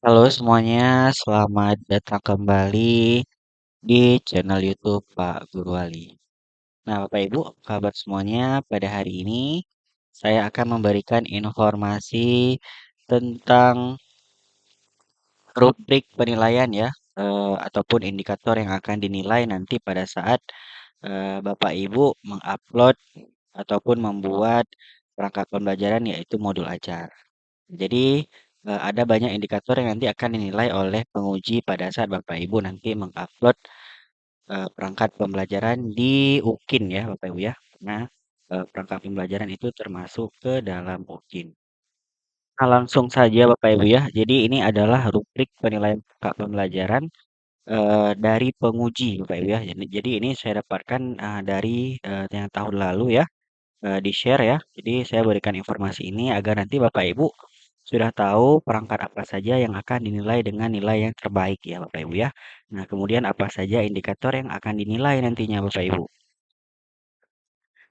Halo semuanya, selamat datang kembali di channel YouTube Pak Guru Wali. Nah, Bapak Ibu, apa kabar semuanya? Pada hari ini saya akan memberikan informasi tentang rubrik penilaian ya, ataupun indikator yang akan dinilai nanti pada saat Bapak Ibu mengupload ataupun membuat perangkat pembelajaran yaitu modul ajar. Jadi, ada banyak indikator yang nanti akan dinilai oleh penguji pada saat Bapak Ibu nanti mengupload perangkat pembelajaran di UKIN ya, Bapak Ibu ya. Karena, perangkat pembelajaran itu termasuk ke dalam UKIN. Nah, langsung saja Bapak Ibu ya. Jadi ini adalah rubrik penilaian perangkat pembelajaran, dari penguji Bapak Ibu ya. Jadi ini saya dapatkan, dari, yang tahun lalu ya. Di-share ya. Jadi saya berikan informasi ini agar nanti Bapak Ibu sudah tahu perangkat apa saja yang akan dinilai dengan nilai yang terbaik ya Bapak Ibu ya. Nah, kemudian apa saja indikator yang akan dinilai nantinya Bapak Ibu.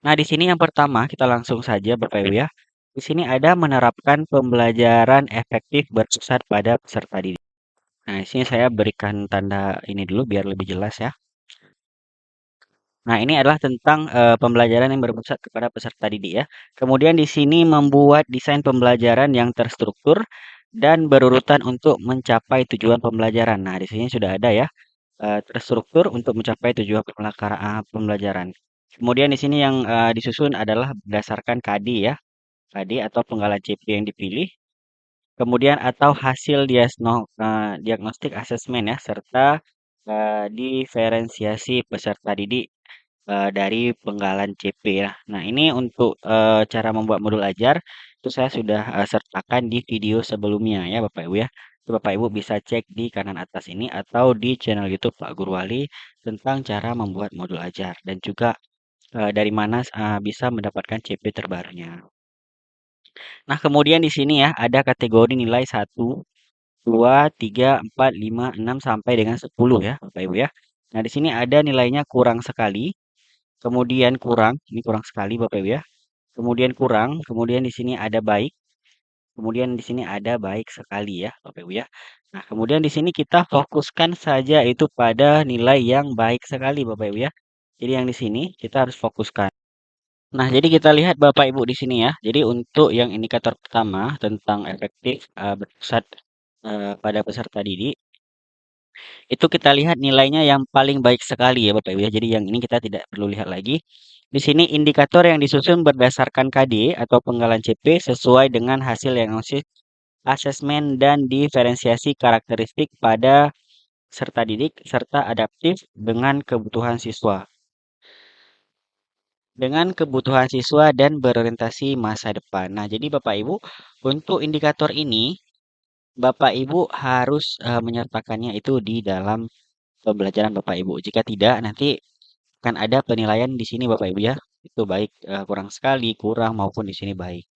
Nah, di sini yang pertama kita langsung saja Bapak Ibu ya. Di sini ada menerapkan pembelajaran efektif berpusat pada peserta didik. Nah, di sini saya berikan tanda ini dulu biar lebih jelas ya. Nah, ini adalah tentang pembelajaran yang berpusat kepada peserta didik ya. Kemudian di sini membuat desain pembelajaran yang terstruktur dan berurutan untuk mencapai tujuan pembelajaran. Nah, di sini sudah ada ya, terstruktur untuk mencapai tujuan pembelajaran. Kemudian di sini yang disusun adalah berdasarkan KD ya, KD atau penggalan CP yang dipilih. Kemudian atau hasil diagnostik asesmen ya, serta diferensiasi peserta didik dari penggalan CP ya. Nah, ini untuk cara membuat modul ajar itu saya sudah sertakan di video sebelumnya ya Bapak Ibu ya. Itu Bapak Ibu bisa cek di kanan atas ini atau di channel YouTube Pak Guru Wali tentang cara membuat modul ajar dan juga dari mana bisa mendapatkan CP terbarunya. Nah, kemudian di sini ya ada kategori nilai 1, 2, 3, 4, 5, 6 sampai dengan 10 ya Bapak Ibu ya. Nah, di sini ada nilainya kurang sekali, kemudian kurang, ini kurang sekali Bapak Ibu ya. Kemudian kurang, kemudian di sini ada baik, kemudian di sini ada baik sekali ya Bapak Ibu ya. Nah, kemudian di sini kita fokuskan saja itu pada nilai yang baik sekali Bapak Ibu ya. Jadi yang di sini kita harus fokuskan. Nah, jadi kita lihat Bapak Ibu di sini ya. Jadi untuk yang indikator pertama tentang efektif berpusat pada peserta didik, itu kita lihat nilainya yang paling baik sekali ya Bapak Ibu ya. Jadi yang ini kita tidak perlu lihat lagi. Di sini indikator yang disusun berdasarkan KD atau penggalan CP sesuai dengan hasil diagnosis asesmen dan diferensiasi karakteristik pada serta didik serta adaptif dengan kebutuhan siswa. Dengan kebutuhan siswa dan berorientasi masa depan. Nah, jadi Bapak Ibu, untuk indikator ini Bapak Ibu harus menyertakannya itu di dalam pembelajaran Bapak Ibu. Jika tidak, nanti akan ada penilaian di sini Bapak Ibu ya. Itu baik kurang sekali, kurang maupun di sini baik.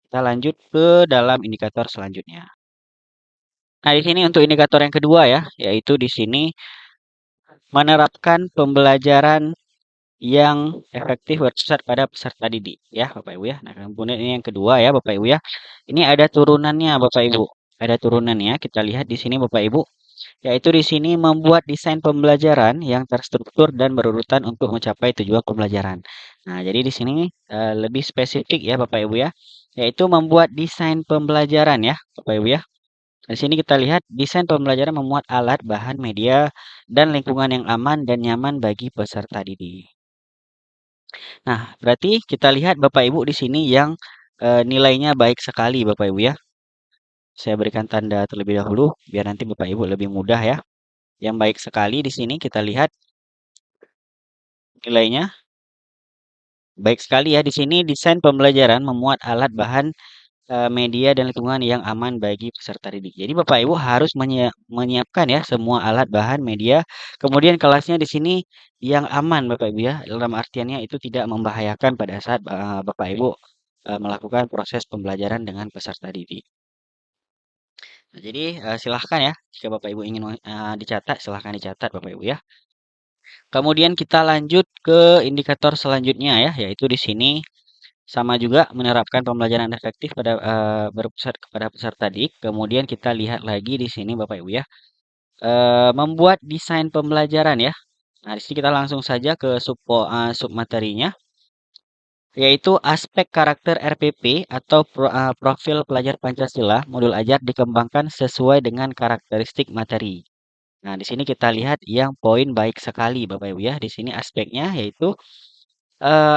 Kita lanjut ke dalam indikator selanjutnya. Nah, di sini untuk indikator yang kedua ya, yaitu di sini menerapkan pembelajaran yang efektif berpusat pada peserta didik ya Bapak Ibu ya. Nah, kemudian ini yang kedua ya Bapak Ibu ya. Ini ada turunannya Bapak Ibu. Ada turunannya. Kita lihat di sini Bapak Ibu, yaitu di sini membuat desain pembelajaran yang terstruktur dan berurutan untuk mencapai tujuan pembelajaran. Nah, jadi di sini lebih spesifik ya Bapak Ibu ya, yaitu membuat desain pembelajaran ya Bapak Ibu ya. Di sini kita lihat desain pembelajaran memuat alat, bahan, media, dan lingkungan yang aman dan nyaman bagi peserta didik. Nah, berarti kita lihat Bapak Ibu di sini yang nilainya baik sekali Bapak Ibu ya. Saya berikan tanda terlebih dahulu biar nanti Bapak Ibu lebih mudah ya. Yang baik sekali di sini kita lihat nilainya baik sekali ya. Di sini desain pembelajaran memuat alat, bahan, media dan lingkungan yang aman bagi peserta didik. Jadi Bapak Ibu harus menyiapkan ya semua alat, bahan, media. Kemudian kelasnya di sini yang aman Bapak Ibu ya. Dalam artiannya itu tidak membahayakan pada saat Bapak Ibu melakukan proses pembelajaran dengan peserta didik. Nah, jadi silahkan ya jika Bapak Ibu ingin dicatat silahkan dicatat Bapak Ibu ya. Kemudian kita lanjut ke indikator selanjutnya ya, yaitu di sini Sama juga menerapkan pembelajaran efektif pada berpusat kepada peserta didik. Kemudian kita lihat lagi di sini Bapak Ibu ya. Membuat desain pembelajaran ya. Nah, di sini kita langsung saja ke sub materinya, yaitu aspek karakter RPP atau profil pelajar Pancasila modul ajar dikembangkan sesuai dengan karakteristik materi. Nah, di sini kita lihat yang poin baik sekali Bapak Ibu ya. Di sini aspeknya yaitu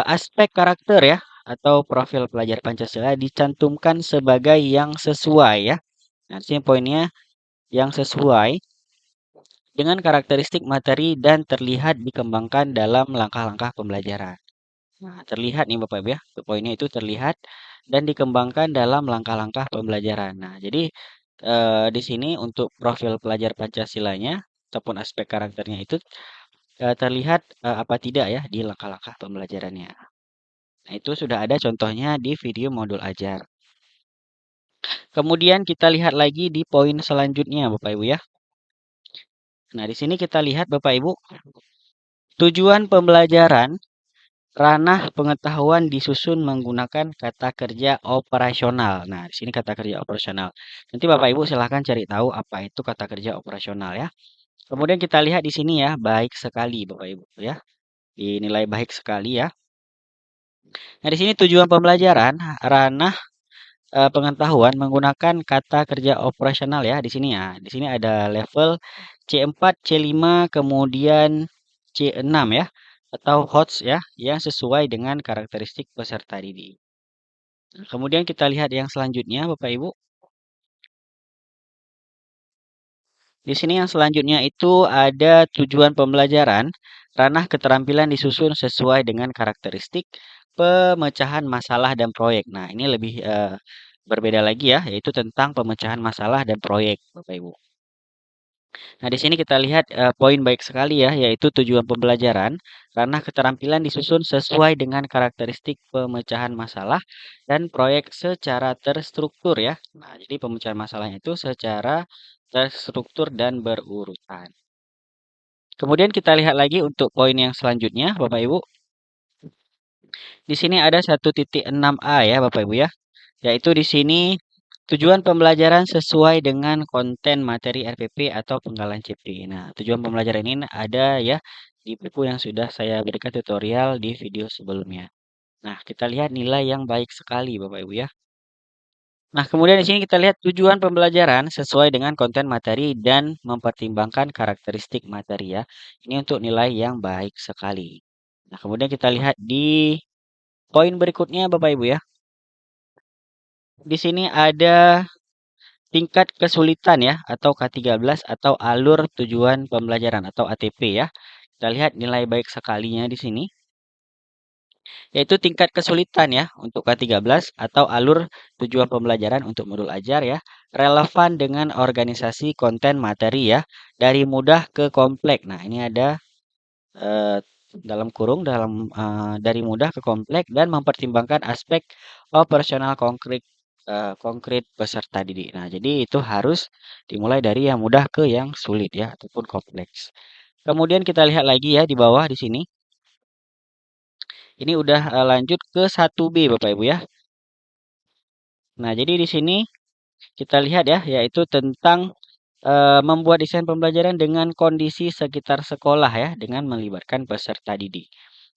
aspek karakter ya atau profil pelajar Pancasila dicantumkan sebagai yang sesuai ya. Nah, di sini poinnya yang sesuai dengan karakteristik materi dan terlihat dikembangkan dalam langkah-langkah pembelajaran. Nah, terlihat nih Bapak Ibu ya, poinnya itu terlihat dan dikembangkan dalam langkah-langkah pembelajaran. Nah, jadi di sini untuk profil pelajar Pancasilanya ataupun aspek karakternya itu terlihat apa tidak ya di langkah-langkah pembelajarannya. Nah, itu sudah ada contohnya di video modul ajar. Kemudian kita lihat lagi di poin selanjutnya Bapak Ibu ya. Nah, di sini kita lihat Bapak Ibu, tujuan pembelajaran ranah pengetahuan disusun menggunakan kata kerja operasional. Nah, di sini kata kerja operasional. Nanti Bapak Ibu silahkan cari tahu apa itu kata kerja operasional ya. Kemudian kita lihat di sini ya, baik sekali Bapak Ibu ya. Dinilai baik sekali ya. Nah, di sini tujuan pembelajaran ranah pengetahuan menggunakan kata kerja operasional ya di sini ya. Di sini ada level C4, C5, kemudian C6 ya atau HOTS ya yang sesuai dengan karakteristik peserta didik. Nah, kemudian kita lihat yang selanjutnya Bapak Ibu. Di sini yang selanjutnya itu ada tujuan pembelajaran, ranah keterampilan disusun sesuai dengan karakteristik pemecahan masalah dan proyek. Nah, ini lebih berbeda lagi ya, yaitu tentang pemecahan masalah dan proyek, Bapak Ibu. Nah, di sini kita lihat poin baik sekali ya, yaitu tujuan pembelajaran, ranah keterampilan disusun sesuai dengan karakteristik pemecahan masalah dan proyek secara terstruktur ya. Nah, jadi pemecahan masalahnya itu secara terstruktur dan berurutan. Kemudian kita lihat lagi untuk poin yang selanjutnya, Bapak Ibu. Di sini ada 1.6a ya, Bapak Ibu ya. Yaitu di sini tujuan pembelajaran sesuai dengan konten materi RPP atau penggalan CP. Nah, tujuan pembelajaran ini ada ya di buku yang sudah saya berikan tutorial di video sebelumnya. Nah, kita lihat nilai yang baik sekali Bapak Ibu ya. Nah, kemudian di sini kita lihat tujuan pembelajaran sesuai dengan konten materi dan mempertimbangkan karakteristik materi ya. Ini untuk nilai yang baik sekali. Nah, kemudian kita lihat di poin berikutnya Bapak Ibu ya. Di sini ada tingkat kesulitan ya atau K13 atau alur tujuan pembelajaran atau ATP ya. Kita lihat nilai baik sekalinya di sini, yaitu tingkat kesulitan ya untuk K13 atau alur tujuan pembelajaran untuk modul ajar ya, relevan dengan organisasi konten materi ya, dari mudah ke kompleks. Nah, ini ada eh, dalam kurung dari mudah ke kompleks dan mempertimbangkan aspek operasional konkret peserta didik. Nah, jadi itu harus dimulai dari yang mudah ke yang sulit ya ataupun kompleks. Kemudian kita lihat lagi ya di bawah di sini. Ini udah lanjut ke 1B Bapak Ibu ya. Nah, jadi di sini kita lihat ya yaitu tentang membuat desain pembelajaran dengan kondisi sekitar sekolah ya dengan melibatkan peserta didik.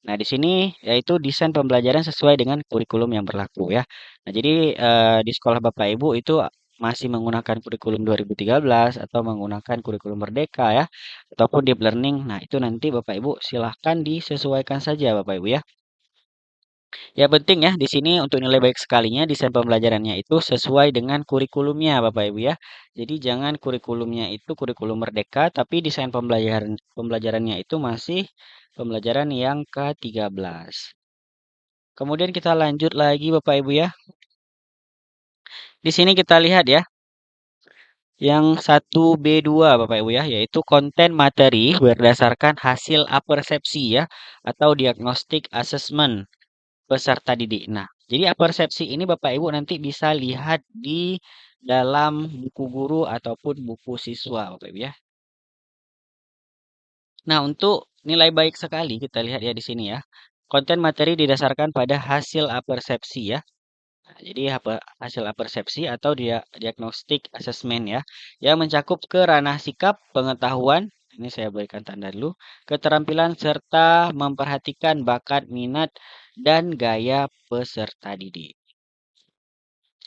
Nah, di sini yaitu desain pembelajaran sesuai dengan kurikulum yang berlaku ya. Nah, jadi di sekolah Bapak Ibu itu masih menggunakan kurikulum 2013 atau menggunakan kurikulum Merdeka ya ataupun deep learning. Nah, itu nanti Bapak Ibu silahkan disesuaikan saja Bapak Ibu ya. Ya penting ya di sini untuk nilai baik sekalinya desain pembelajarannya itu sesuai dengan kurikulumnya Bapak Ibu ya. Jadi jangan kurikulumnya itu kurikulum Merdeka tapi desain pembelajarannya itu masih pembelajaran yang ke-13. Kemudian kita lanjut lagi Bapak Ibu ya. Di sini kita lihat ya yang 1B2 Bapak Ibu ya yaitu konten materi berdasarkan hasil apersepsi ya atau diagnostik assessment peserta didik. Nah, jadi persepsi ini Bapak Ibu nanti bisa lihat di dalam buku guru ataupun buku siswa Bapak Ibu ya. Nah, untuk nilai baik sekali kita lihat ya di sini ya. Konten materi didasarkan pada hasil apersepsi ya. Nah, jadi hasil apersepsi atau diagnostic assessment ya, yang mencakup ke ranah sikap, pengetahuan, ini saya berikan tanda dulu, keterampilan serta memperhatikan bakat, minat, dan gaya peserta didik.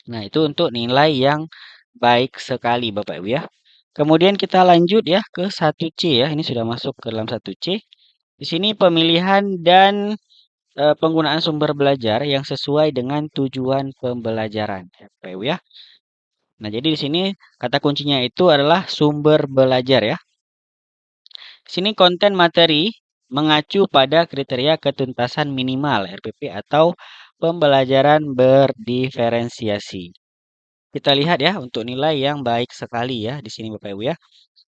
Nah, itu untuk nilai yang baik sekali Bapak Ibu ya. Kemudian kita lanjut ya ke 1C ya. Ini sudah masuk ke dalam 1C. Di sini pemilihan dan penggunaan sumber belajar yang sesuai dengan tujuan pembelajaran ya, Bapak Ibu ya. Nah, jadi di sini kata kuncinya itu adalah sumber belajar ya. Di sini konten materi mengacu pada kriteria ketuntasan minimal RPP atau pembelajaran berdiferensiasi. Kita lihat ya untuk nilai yang baik sekali ya di sini Bapak Ibu ya.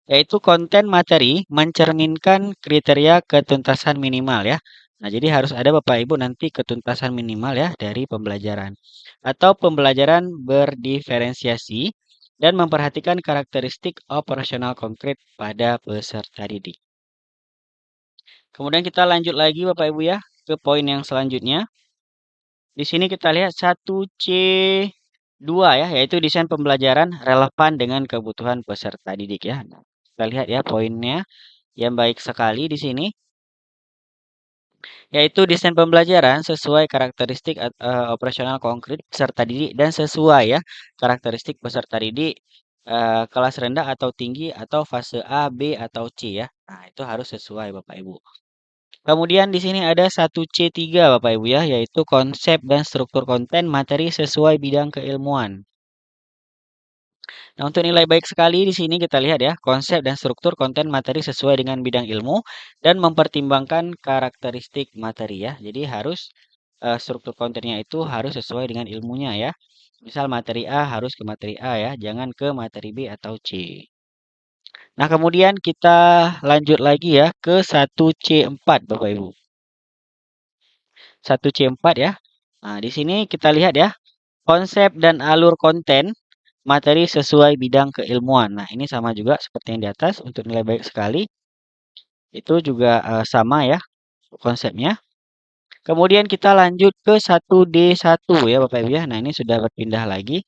Yaitu konten materi mencerminkan kriteria ketuntasan minimal ya. Nah, jadi harus ada Bapak Ibu nanti ketuntasan minimal ya dari pembelajaran. Atau pembelajaran berdiferensiasi dan memperhatikan karakteristik operasional konkret pada peserta didik. Kemudian kita lanjut lagi Bapak Ibu ya ke poin yang selanjutnya. Di sini kita lihat 1C2 ya, yaitu desain pembelajaran relevan dengan kebutuhan peserta didik ya. Kita lihat ya poinnya yang baik sekali di sini, yaitu desain pembelajaran sesuai karakteristik operasional konkret peserta didik dan sesuai ya karakteristik peserta didik kelas rendah atau tinggi atau fase A, B atau C ya. Nah, itu harus sesuai Bapak Ibu. Kemudian di sini ada 1C3 Bapak Ibu ya, yaitu konsep dan struktur konten materi sesuai bidang keilmuan. Nah, untuk nilai baik sekali di sini kita lihat ya, konsep dan struktur konten materi sesuai dengan bidang ilmu dan mempertimbangkan karakteristik materi ya. Jadi harus struktur kontennya itu harus sesuai dengan ilmunya ya. Misal materi A harus ke materi A ya, jangan ke materi B atau C. Nah, kemudian kita lanjut lagi ya ke 1C4 Bapak Ibu. 1C4 ya. Nah, di sini kita lihat ya, konsep dan alur konten materi sesuai bidang keilmuan. Nah, ini sama juga seperti yang di atas untuk nilai baik sekali. Itu juga sama ya konsepnya. Kemudian kita lanjut ke 1D1 ya Bapak Ibu ya. Nah, ini sudah berpindah lagi.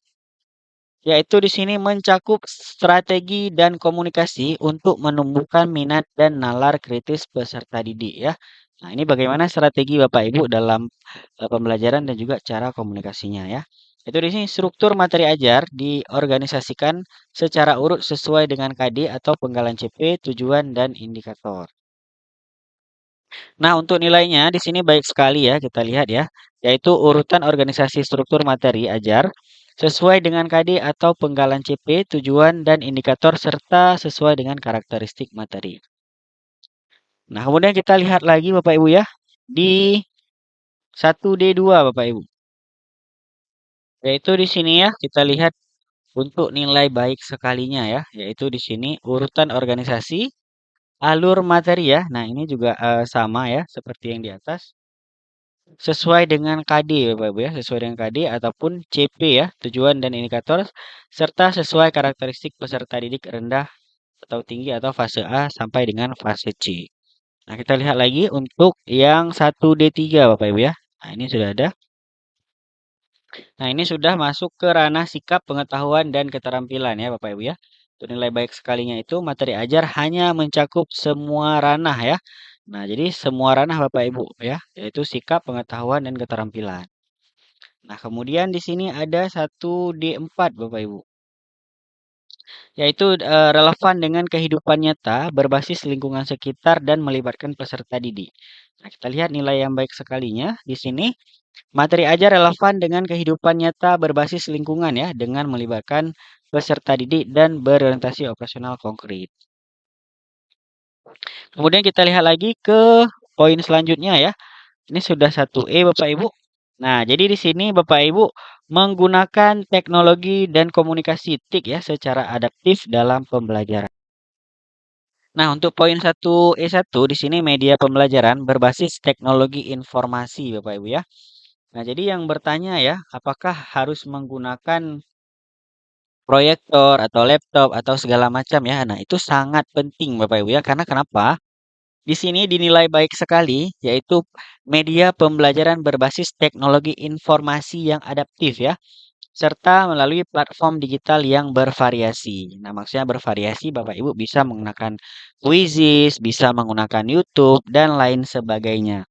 Yaitu di sini mencakup strategi dan komunikasi untuk menumbuhkan minat dan nalar kritis peserta didik ya. Nah, ini bagaimana strategi Bapak Ibu dalam pembelajaran dan juga cara komunikasinya ya. Itu di sini struktur materi ajar diorganisasikan secara urut sesuai dengan KD atau penggalan CP, tujuan dan indikator. Nah, untuk nilainya di sini baik sekali ya kita lihat ya, yaitu urutan organisasi struktur materi ajar sesuai dengan KD atau penggalan CP, tujuan dan indikator serta sesuai dengan karakteristik materi. Nah, kemudian kita lihat lagi Bapak Ibu ya di 1D2 Bapak Ibu. Yaitu di sini ya kita lihat untuk nilai baik sekalinya ya, yaitu di sini urutan organisasi, alur materi ya. Nah, ini juga sama ya seperti yang di atas. Sesuai dengan KD Bapak Ibu ya, sesuai dengan KD ataupun CP ya, tujuan dan indikator serta sesuai karakteristik peserta didik rendah atau tinggi atau fase A sampai dengan fase C. Nah, kita lihat lagi untuk yang 1D3 Bapak Ibu ya. Nah, ini sudah ada. Nah, ini sudah masuk ke ranah sikap, pengetahuan, dan keterampilan ya Bapak Ibu ya. Untuk nilai baik sekalinya itu materi ajar hanya mencakup semua ranah ya. Nah, jadi semua ranah Bapak Ibu ya, yaitu sikap, pengetahuan, dan keterampilan. Nah, kemudian di sini ada 1D4 Bapak Ibu, yaitu relevan dengan kehidupan nyata, berbasis lingkungan sekitar, dan melibatkan peserta didik. Nah, kita lihat nilai yang baik sekalinya di sini. Materi ajar relevan dengan kehidupan nyata berbasis lingkungan ya, dengan melibatkan peserta didik dan berorientasi operasional konkret. Kemudian kita lihat lagi ke poin selanjutnya ya. Ini sudah 1E Bapak Ibu. Nah, jadi di sini Bapak Ibu menggunakan teknologi dan komunikasi TIK ya secara adaptif dalam pembelajaran. Nah, untuk poin 1E1 di sini media pembelajaran berbasis teknologi informasi Bapak Ibu ya. Nah, jadi yang bertanya ya, apakah harus menggunakan proyektor atau laptop atau segala macam ya? Nah, itu sangat penting Bapak Ibu ya. Karena kenapa? Di sini dinilai baik sekali, yaitu media pembelajaran berbasis teknologi informasi yang adaptif ya, serta melalui platform digital yang bervariasi. Nah, maksudnya bervariasi, Bapak Ibu bisa menggunakan Quizizz, bisa menggunakan YouTube, dan lain sebagainya.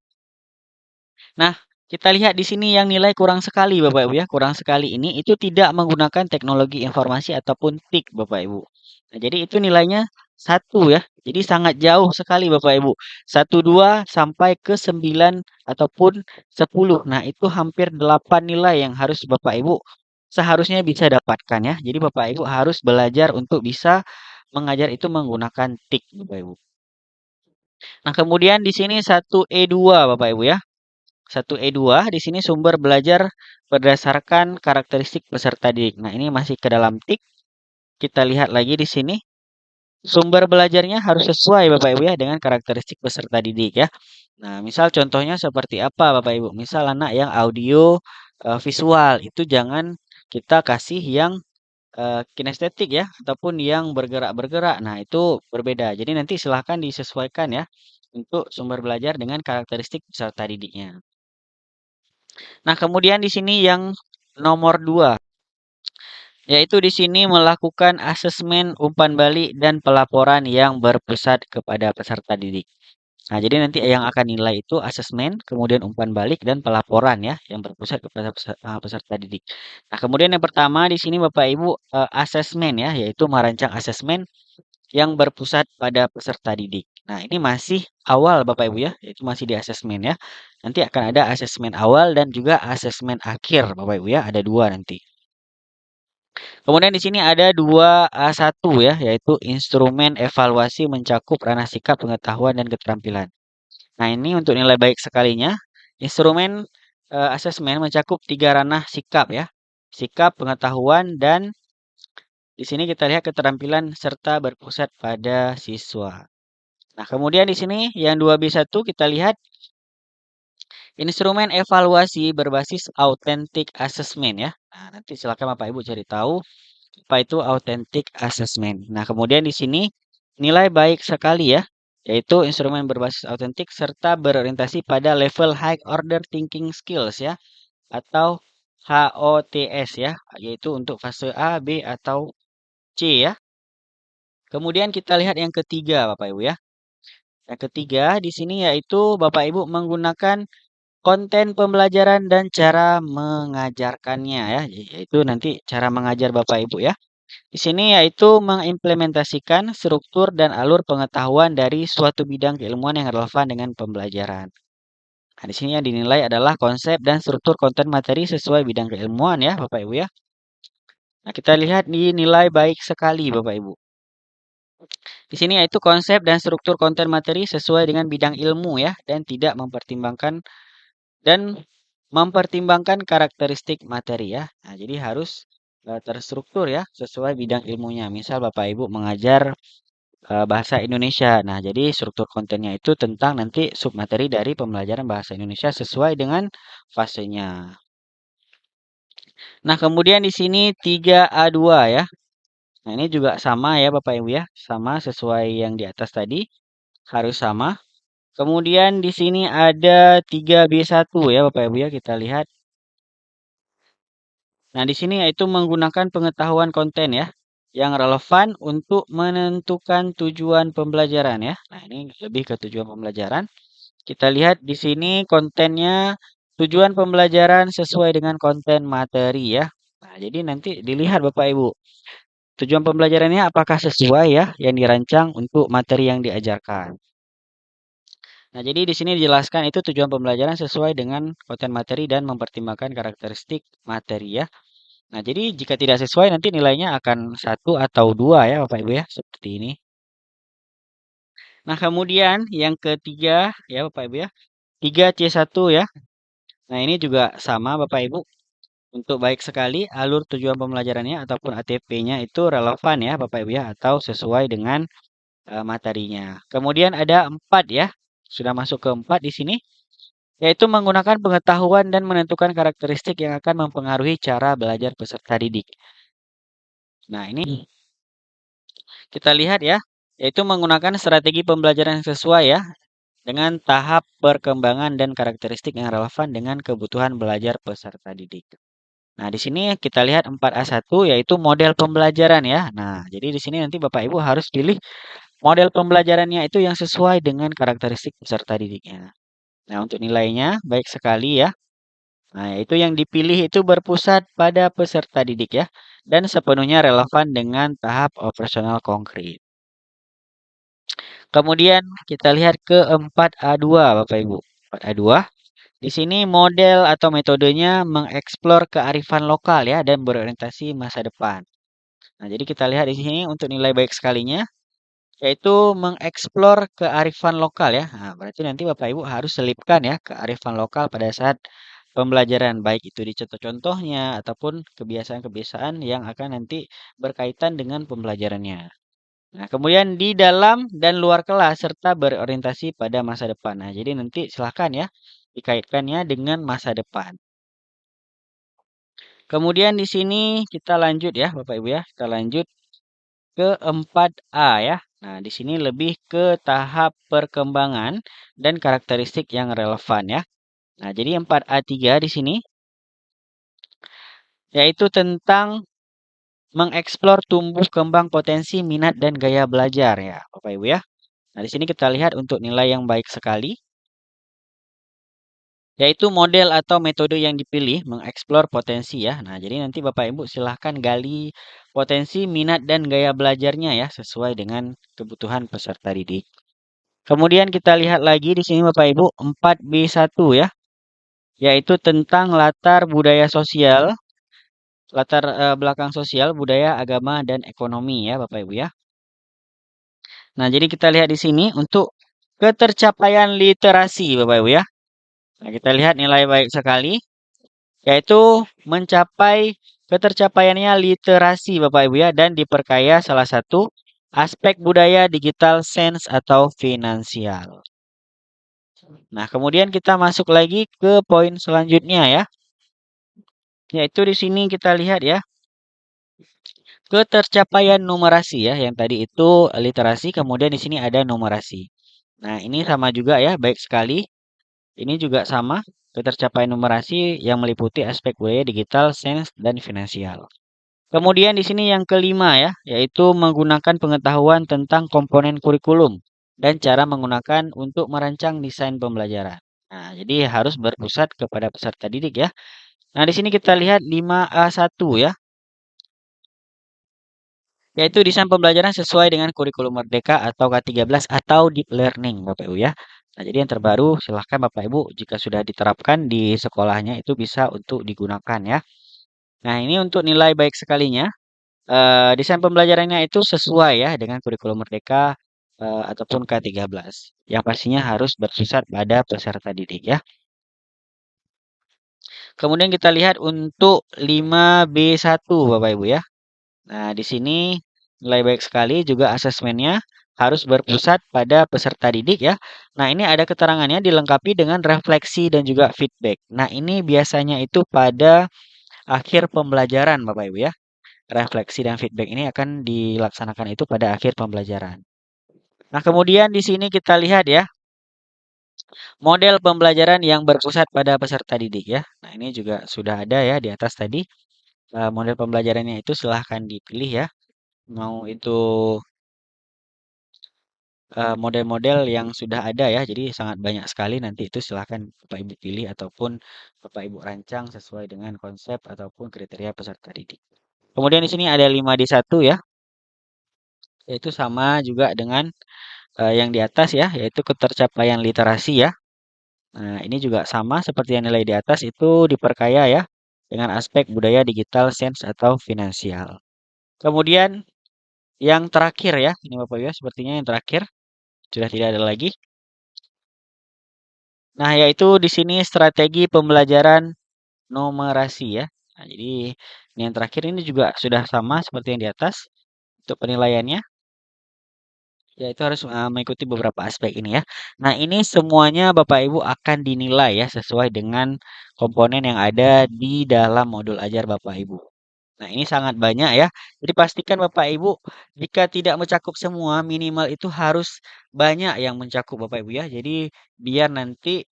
Nah, kita lihat di sini yang nilai kurang sekali Bapak Ibu ya. Kurang sekali ini itu tidak menggunakan teknologi informasi ataupun TIK Bapak Ibu. Nah, jadi itu nilainya 1 ya. Jadi sangat jauh sekali Bapak Ibu. 1, 2 sampai ke 9 ataupun 10. Nah, itu hampir 8 nilai yang harus Bapak Ibu seharusnya bisa dapatkan ya. Jadi Bapak Ibu harus belajar untuk bisa mengajar itu menggunakan TIK Bapak Ibu. Nah, kemudian di sini 1E2 Bapak Ibu ya. 1E2 di sini sumber belajar berdasarkan karakteristik peserta didik. Nah, ini masih ke dalam TIK. Kita lihat lagi di sini. Sumber belajarnya harus sesuai Bapak Ibu ya dengan karakteristik peserta didik ya. Nah, misal contohnya seperti apa Bapak Ibu? Misal anak yang audio visual itu jangan kita kasih yang kinestetik ya ataupun yang bergerak-bergerak. Nah, itu berbeda. Jadi nanti silahkan disesuaikan ya untuk sumber belajar dengan karakteristik peserta didiknya. Nah, kemudian di sini yang nomor 2, yaitu di sini melakukan asesmen umpan balik dan pelaporan yang berpusat kepada peserta didik. Nah, jadi nanti yang akan nilai itu asesmen, kemudian umpan balik dan pelaporan ya, yang berpusat kepada peserta didik. Nah, kemudian yang pertama di sini Bapak Ibu asesmen ya, yaitu merancang asesmen yang berpusat pada peserta didik. Nah, ini masih awal Bapak Ibu ya, itu masih di asesmen ya. Nanti akan ada asesmen awal dan juga asesmen akhir Bapak Ibu ya, ada 2 nanti. Kemudian di sini ada 2A1 ya, yaitu instrumen evaluasi mencakup ranah sikap, pengetahuan, dan keterampilan. Nah, ini untuk nilai baik sekalinya, instrumen asesmen mencakup 3 ranah sikap ya. Sikap, pengetahuan, dan di sini kita lihat keterampilan serta berpusat pada siswa. Nah, kemudian di sini yang 2B1 kita lihat instrumen evaluasi berbasis authentic assessment ya. Nah, nanti silakan Bapak Ibu cari tahu apa itu authentic assessment. Nah, kemudian di sini nilai baik sekali ya, yaitu instrumen berbasis autentik serta berorientasi pada level high order thinking skills ya, atau HOTS ya, yaitu untuk fase A, B, atau C ya. Kemudian kita lihat yang ketiga Bapak Ibu ya. Yang ketiga di sini yaitu Bapak Ibu menggunakan konten pembelajaran dan cara mengajarkannya ya, yaitu nanti cara mengajar Bapak Ibu ya. Di sini yaitu mengimplementasikan struktur dan alur pengetahuan dari suatu bidang keilmuan yang relevan dengan pembelajaran. Nah, di sini yang dinilai adalah konsep dan struktur konten materi sesuai bidang keilmuan ya, Bapak Ibu ya. Nah, kita lihat di nilai baik sekali Bapak Ibu. Di sini yaitu konsep dan struktur konten materi sesuai dengan bidang ilmu ya dan tidak mempertimbangkan karakteristik materi ya. Nah, jadi harus terstruktur ya sesuai bidang ilmunya. Misal Bapak Ibu mengajar bahasa Indonesia. Nah, jadi struktur kontennya itu tentang nanti submateri dari pembelajaran bahasa Indonesia sesuai dengan fasenya. Nah, kemudian di sini 3A2 ya. Nah, ini juga sama ya Bapak Ibu ya. Sama sesuai yang di atas tadi. Harus sama. Kemudian di sini ada 3B1 ya Bapak Ibu ya. Kita lihat. Nah, di sini yaitu menggunakan pengetahuan konten ya. Yang relevan untuk menentukan tujuan pembelajaran ya. Nah, ini lebih ke tujuan pembelajaran. Kita lihat di sini kontennya tujuan pembelajaran sesuai dengan konten materi ya. Nah, jadi nanti dilihat Bapak Ibu. Tujuan pembelajarannya apakah sesuai ya yang dirancang untuk materi yang diajarkan. Nah, jadi di sini dijelaskan itu tujuan pembelajaran sesuai dengan konten materi dan mempertimbangkan karakteristik materi ya. Nah, jadi jika tidak sesuai nanti nilainya akan 1 atau 2 ya Bapak Ibu ya, seperti ini. Nah, kemudian yang ketiga ya Bapak Ibu ya, 3C1 ya. Nah, ini juga sama Bapak Ibu. Untuk baik sekali alur tujuan pembelajarannya ataupun ATP-nya itu relevan ya Bapak Ibu ya atau sesuai dengan materinya. Kemudian ada 4 ya. Sudah masuk ke 4 di sini yaitu menggunakan pengetahuan dan menentukan karakteristik yang akan mempengaruhi cara belajar peserta didik. Nah, ini kita lihat ya, yaitu menggunakan strategi pembelajaran yang sesuai ya. dengan tahap perkembangan dan karakteristik yang relevan dengan kebutuhan belajar peserta didik. Nah, di sini kita lihat 4A1 yaitu model pembelajaran ya. Nah, jadi di sini nanti Bapak Ibu harus pilih model pembelajarannya itu yang sesuai dengan karakteristik peserta didiknya. Nah, untuk nilainya baik sekali ya. Nah, itu yang dipilih itu berpusat pada peserta didik ya dan sepenuhnya relevan dengan tahap operasional konkret. Kemudian kita lihat ke 4A2 Bapak Ibu. 4A2 di sini model atau metodenya mengeksplor kearifan lokal ya dan berorientasi masa depan. Nah, jadi kita lihat di sini untuk nilai baik sekalinya yaitu mengeksplor kearifan lokal ya. Nah, berarti nanti Bapak Ibu harus selipkan ya kearifan lokal pada saat pembelajaran baik itu di contoh-contohnya ataupun kebiasaan-kebiasaan yang akan nanti berkaitan dengan pembelajarannya. Nah, kemudian di dalam dan luar kelas serta berorientasi pada masa depan. Nah, jadi nanti silahkan ya dikaitkannya dengan masa depan. Kemudian di sini kita lanjut ya Bapak Ibu ya. Kita lanjut ke 4A ya. Nah, di sini lebih ke tahap perkembangan dan karakteristik yang relevan ya. Nah, jadi 4A3 di sini yaitu tentang mengeksplor tumbuh kembang potensi minat dan gaya belajar ya, Bapak Ibu ya. Nah, di sini kita lihat untuk nilai yang baik sekali yaitu model atau metode yang dipilih mengeksplor potensi ya. Nah, jadi nanti Bapak Ibu silahkan gali potensi minat dan gaya belajarnya ya sesuai dengan kebutuhan peserta didik. Kemudian kita lihat lagi di sini Bapak Ibu 4B1 ya, yaitu tentang latar budaya sosial, latar belakang sosial, budaya, agama dan ekonomi ya Bapak Ibu ya. Nah, jadi kita lihat di sini untuk ketercapaian literasi Bapak Ibu ya. Nah, kita lihat nilai baik sekali yaitu mencapai ketercapaiannya literasi Bapak Ibu ya dan diperkaya salah satu aspek budaya digital sense atau finansial. Nah, kemudian kita masuk lagi ke poin selanjutnya ya. Yaitu di sini kita lihat ya, ketercapaian numerasi ya. Yang tadi itu literasi, kemudian di sini ada numerasi. Nah, ini sama juga ya, baik sekali. Ini juga sama, ketercapaian numerasi yang meliputi aspek budaya digital, sains, dan finansial. Kemudian di sini yang kelima ya, yaitu menggunakan pengetahuan tentang komponen kurikulum dan cara menggunakan untuk merancang desain pembelajaran. Nah, jadi harus berpusat kepada peserta didik ya. Nah, di sini kita lihat 5A1 ya, yaitu desain pembelajaran sesuai dengan kurikulum Merdeka atau K13 atau Deep Learning Bapak Ibu ya. Nah, jadi yang terbaru silahkan Bapak Ibu jika sudah diterapkan di sekolahnya itu bisa untuk digunakan ya. Nah, ini untuk nilai baik sekalinya. Desain pembelajarannya itu sesuai ya dengan kurikulum Merdeka ataupun K13. Yang pastinya harus berpusat pada peserta didik ya. Kemudian kita lihat untuk 5B1 Bapak Ibu ya. Nah, di sini nilai baik sekali juga asesmennya harus berpusat pada peserta didik ya. Nah, ini ada keterangannya dilengkapi dengan refleksi dan juga feedback. Nah, ini biasanya itu pada akhir pembelajaran Bapak Ibu ya. Refleksi dan feedback ini akan dilaksanakan itu pada akhir pembelajaran. Nah, kemudian di sini kita lihat ya, model pembelajaran yang berpusat pada peserta didik ya. Nah, ini juga sudah ada ya di atas tadi. Model pembelajarannya itu silahkan dipilih ya. Mau itu model-model yang sudah ada ya. Jadi sangat banyak sekali nanti itu silahkan Bapak Ibu pilih ataupun Bapak Ibu rancang sesuai dengan konsep ataupun kriteria peserta didik. Kemudian di sini ada 5D1 ya, yaitu sama juga dengan yang di atas ya, yaitu ketercapaian literasi ya. Nah, ini juga sama seperti yang nilai di atas itu diperkaya ya dengan aspek budaya digital, sains atau finansial. Kemudian yang terakhir ya, ini Bapak Ibu ya, sepertinya yang terakhir sudah tidak ada lagi. Nah, yaitu di sini strategi pembelajaran numerasi ya. Nah, jadi ini yang terakhir ini juga sudah sama seperti yang di atas untuk penilaiannya. Ya, itu harus mengikuti beberapa aspek ini ya. Nah, ini semuanya Bapak Ibu akan dinilai ya sesuai dengan komponen yang ada di dalam modul ajar Bapak Ibu. Nah, ini sangat banyak ya. Jadi pastikan Bapak Ibu jika tidak mencakup semua, minimal itu harus banyak yang mencakup Bapak Ibu ya. Jadi biar nanti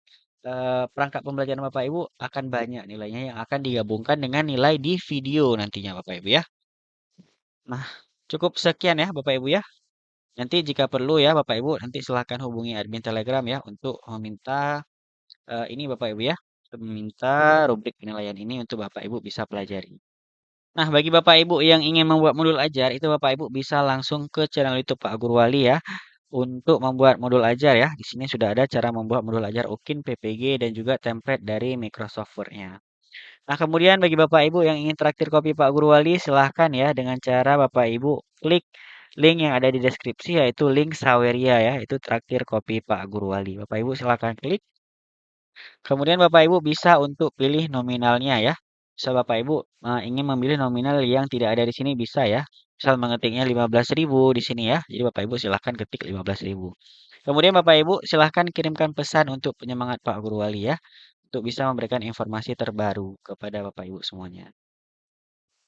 perangkat pembelajaran Bapak Ibu akan banyak nilainya yang akan digabungkan dengan nilai di video nantinya Bapak Ibu ya. Nah, cukup sekian ya Bapak Ibu ya. Nanti jika perlu ya Bapak Ibu nanti silahkan hubungi admin Telegram ya untuk meminta ini Bapak Ibu ya. Untuk meminta rubrik penilaian ini untuk Bapak Ibu bisa pelajari. Nah, bagi Bapak Ibu yang ingin membuat modul ajar, itu Bapak Ibu bisa langsung ke channel YouTube Pak Guru Wali ya untuk membuat modul ajar ya. Di sini sudah ada cara membuat modul ajar UKIN, PPG dan juga template dari Microsoft Word-nya. Nah, kemudian bagi Bapak Ibu yang ingin traktir kopi Pak Guru Wali, silahkan ya dengan cara Bapak Ibu klik link yang ada di deskripsi yaitu link Saweria ya, itu traktir kopi Pak Guru Wali. Bapak Ibu silahkan klik. Kemudian Bapak Ibu bisa untuk pilih nominalnya ya. Misal Bapak Ibu ingin memilih nominal yang tidak ada di sini bisa ya. Misal mengetiknya 15.000 di sini ya. Jadi Bapak Ibu silahkan ketik 15.000. Kemudian Bapak Ibu silahkan kirimkan pesan untuk penyemangat Pak Guru Wali ya. Untuk bisa memberikan informasi terbaru kepada Bapak Ibu semuanya.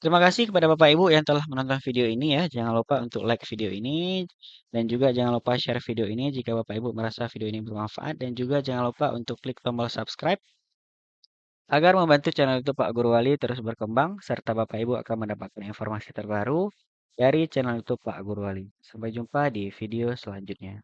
Terima kasih kepada Bapak Ibu yang telah menonton video ini ya. Jangan lupa untuk like video ini dan juga jangan lupa share video ini jika Bapak Ibu merasa video ini bermanfaat dan juga jangan lupa untuk klik tombol subscribe agar membantu channel YouTube Pak Guru Wali terus berkembang serta Bapak Ibu akan mendapatkan informasi terbaru dari channel YouTube Pak Guru Wali. Sampai jumpa di video selanjutnya.